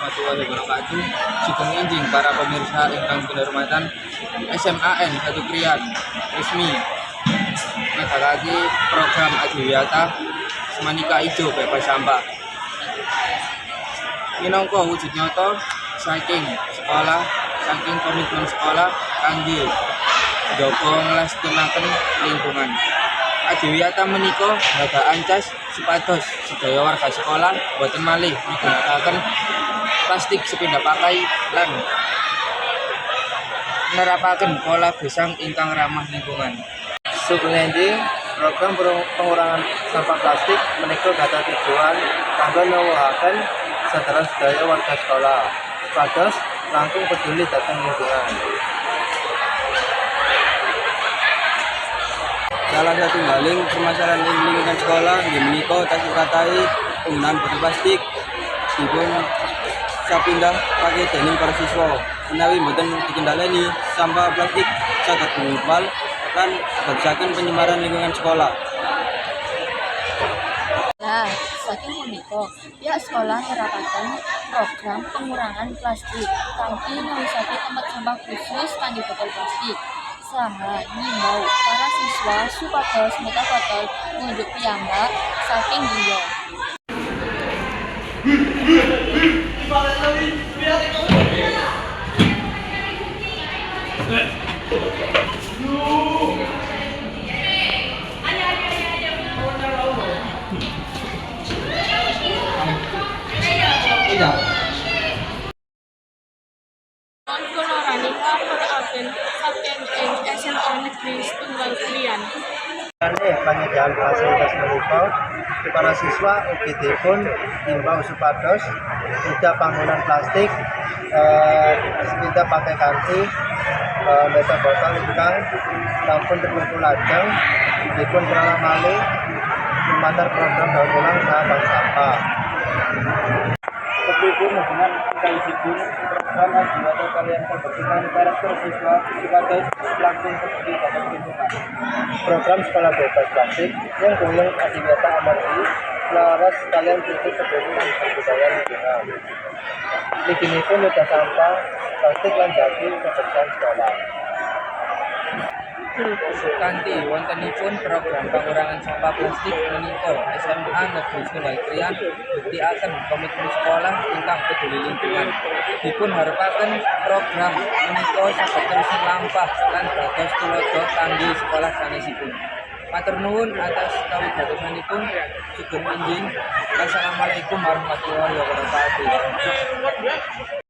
warahmatullahi wabarakatuh. Sugeng enjing para pemirsa ingkang kinurmatan SMAN 1 Krian resmi ngedalake program Adiwiyata Semanika Ijo Bebas Sampah. Minangka wujud nyata saking komitmen sekolah kangge njaga nglestariaken lingkungan. Adiwiyata menika jaga ancas supados sedaya warga sekolah boten malih migunakaken plastik sepindah pakai lan nerapaken pola gesang ingkang ramah lingkungan. Sugeng enjing program pengurangan sampah plastik menika gadhah tujuan kanggo nuwuhaken sedaya warga sekolah supados langkung peduli dhateng lingkungan. Salah satu baling permasalahan lingkungan sekolah inggih menika tasih kathahé penggunaan botol plastik dipun sapindah pakai dening para siswa. Menawi mboten dikendhaleni, sampah plastik saged gumpal lan bagusaken penyemaran lingkungan sekolah. Nah, saking punika, pihak sekolah nerapaken program pengurangan plastik kanthi ngawisake tempat sampah khusus kangge botol plastik. Saha ngimbau para siswa supados muta botol ngunjuk piyambak saking griya. Kula Ranika Perapen Kapten SMA Negeri Tunggal Krian. Penyediaan fasilitas menika para siswa ugi dipun himbau supados tidak panggonan plastik sepindah pakai kanti meja botol ingkang sampun terkumpul lajeng dipun kelola malih lumantar program daur ulang saha bank sampah. Pendukung hubungan antarisipun program Adiwiyata kalian kebersihan karakter siswa supados langkung peduli dhateng lingkungan. Program sekolah bebas plastik yang gulung Adiwiyata amargi selaras kalian prinsip peduli dan budaya lingkungan. Mliginipun mudah sampah plastik lan dadi kebersihan sekolah. Kanthi wontenipun program pengurangan sampah plastik menika SMA Negeri Tunggal Krian buktiaken komitmen sekolah ingkang peduli lingkungan. Dipun harepaken program menika saged terus lampah lan dados tulodo kangge sekolah sanesipun. Matur nuwun atas kawigatosipun. Sugeng enjing. Wassalamualaikum warahmatullahi wabarakatuh.